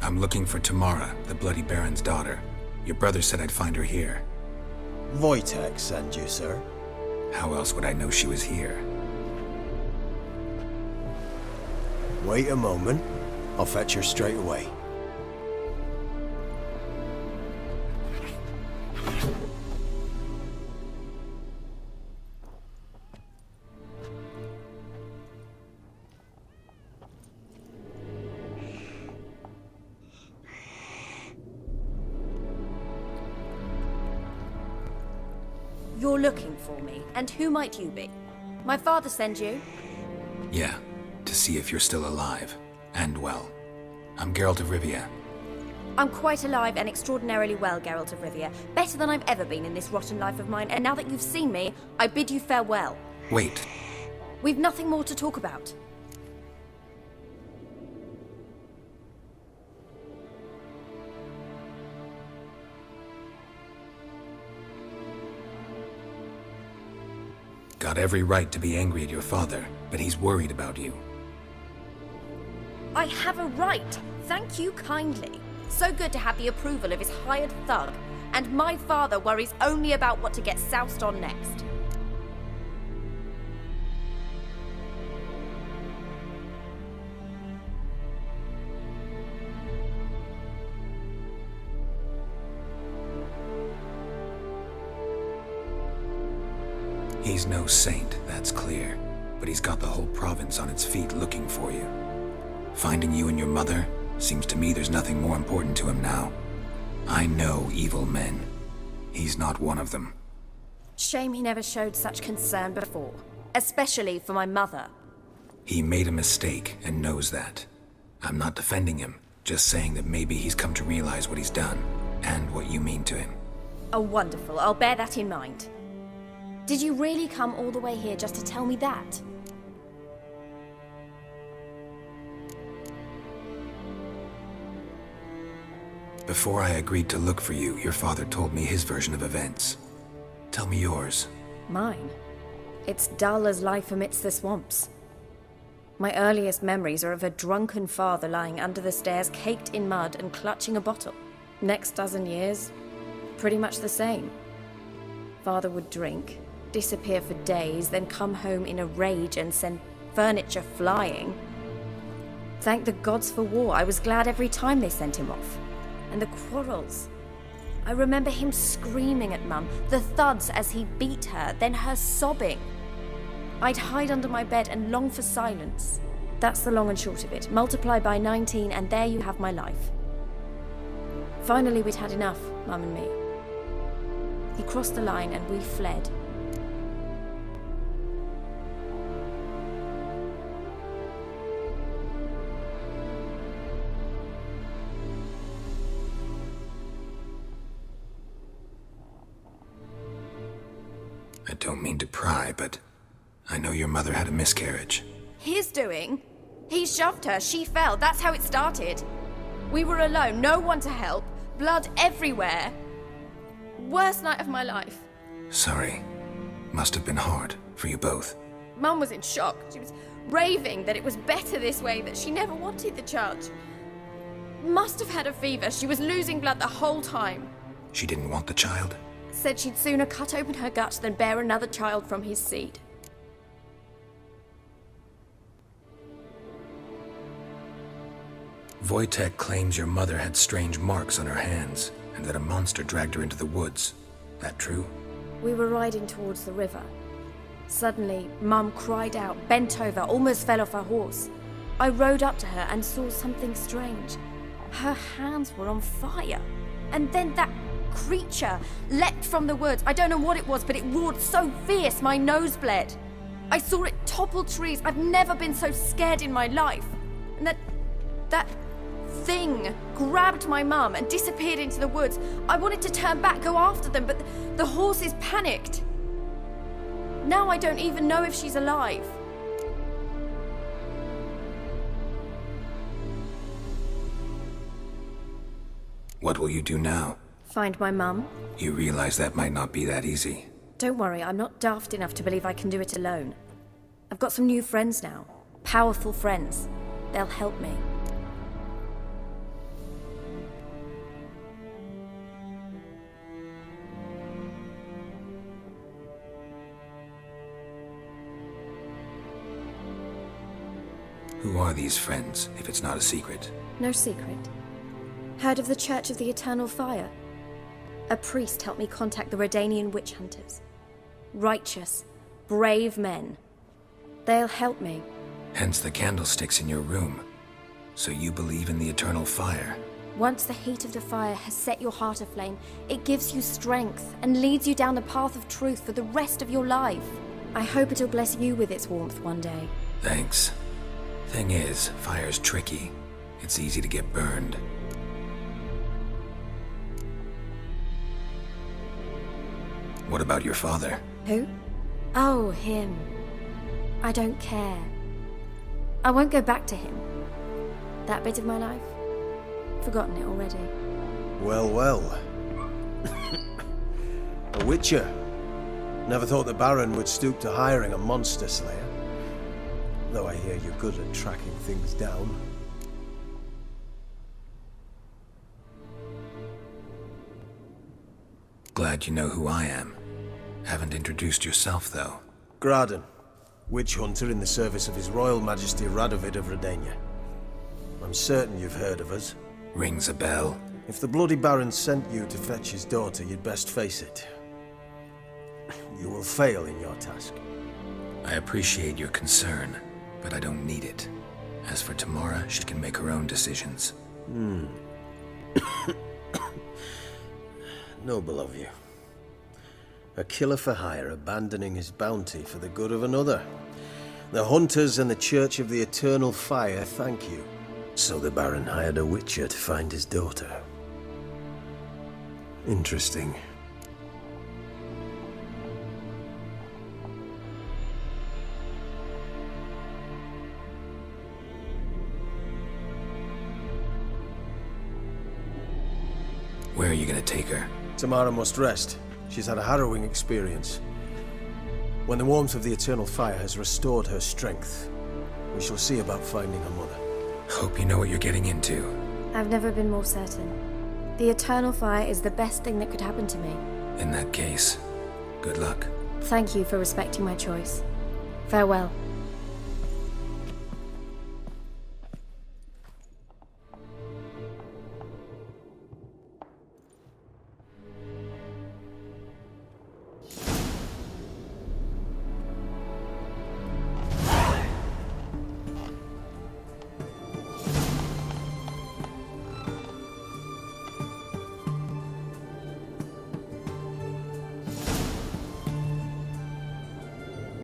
I'm looking for Tamara, the Bloody Baron's daughter. Your brother said I'd find her here. Wojtek sent you, sir. How else would I know she was here? Wait a moment. I'll fetch her straight away. You're looking for me, and who might you be? My father sent you? Yeah, to see if you're still alive. And well. I'm Geralt of Rivia. I'm quite alive and extraordinarily well, Geralt of Rivia. Better than I've ever been in this rotten life of mine, and now that you've seen me, I bid you farewell. Wait. We've nothing more to talk about. Got every right to be angry at your father, but he's worried about you. I have a right. Thank you kindly. So good to have the approval of his hired thug. And my father worries only about what to get soused on next. He's no saint, that's clear. But he's got the whole province on its feet looking for you. Finding you and your mother, seems to me there's nothing more important to him now. I know evil men. He's not one of them. Shame he never showed such concern before. Especially for my mother. He made a mistake and knows that. I'm not defending him, just saying that maybe he's come to realize what he's done, and what you mean to him. Oh, wonderful. I'll bear that in mind. Did you really come all the way here just to tell me that? Before I agreed to look for you, your father told me his version of events. Tell me yours. Mine? It's dull as life amidst the swamps. My earliest memories are of a drunken father lying under the stairs, caked in mud and clutching a bottle. Next dozen years, pretty much the same. Father would drink, disappear for days, then come home in a rage and send furniture flying. Thank the gods for war. I was glad every time they sent him off. And the quarrels. I remember him screaming at Mum, the thuds as he beat her, then her sobbing. I'd hide under my bed and long for silence. That's the long and short of it. Multiply by 19 and there you have my life. Finally we'd had enough, Mum and me. He crossed the line and we fled. I don't mean to pry, but I know your mother had a miscarriage. His doing? He shoved her, she fell, that's how it started. We were alone, no one to help, blood everywhere. Worst night of my life. Sorry. Must have been hard for you both. Mum was in shock. She was raving that it was better this way, that she never wanted the child. Must have had a fever. She was losing blood the whole time. She didn't want the child? Said she'd sooner cut open her gut than bear another child from his seed. Wojtek claims your mother had strange marks on her hands, and that a monster dragged her into the woods. That true? We were riding towards the river. Suddenly, Mum cried out, bent over, almost fell off her horse. I rode up to her and saw something strange. Her hands were on fire. And then that creature leapt from the woods. I don't know what it was, but it roared so fierce my nose bled. I saw it topple trees. I've never been so scared in my life. And that thing grabbed my mum and disappeared into the woods. I wanted to turn back, go after them, but the horses panicked. Now I don't even know if she's alive. What will you do now? Find my mum. You realize that might not be that easy. Don't worry, I'm not daft enough to believe I can do it alone. I've got some new friends now. Powerful friends. They'll help me. Who are these friends, if it's not a secret? No secret. Heard of the Church of the Eternal Fire? A priest helped me contact the Redanian witch hunters. Righteous, brave men. They'll help me. Hence the candlesticks in your room. So you believe in the eternal fire? Once the heat of the fire has set your heart aflame, it gives you strength and leads you down the path of truth for the rest of your life. I hope it'll bless you with its warmth one day. Thanks. Thing is, fire's tricky. It's easy to get burned. What about your father? Who? Oh, him. I don't care. I won't go back to him. That bit of my life? Forgotten it already. Well, well. A witcher. Never thought the Baron would stoop to hiring a monster slayer. Though I hear you're good at tracking things down. Glad you know who I am. Haven't introduced yourself, though. Graden, witch hunter in the service of His Royal Majesty Radovid of Redania. I'm certain you've heard of us. Rings a bell. If the Bloody Baron sent you to fetch his daughter, you'd best face it. You will fail in your task. I appreciate your concern, but I don't need it. As for Tamara, she can make her own decisions. Noble of you. A killer for hire abandoning his bounty for the good of another. The hunters and the Church of the Eternal Fire thank you. So the Baron hired a witcher to find his daughter. Interesting. Where are you gonna take her? Tamara must rest. She's had a harrowing experience. When the warmth of the Eternal Fire has restored her strength, we shall see about finding her mother. Hope you know what you're getting into. I've never been more certain. The Eternal Fire is the best thing that could happen to me. In that case, good luck. Thank you for respecting my choice. Farewell.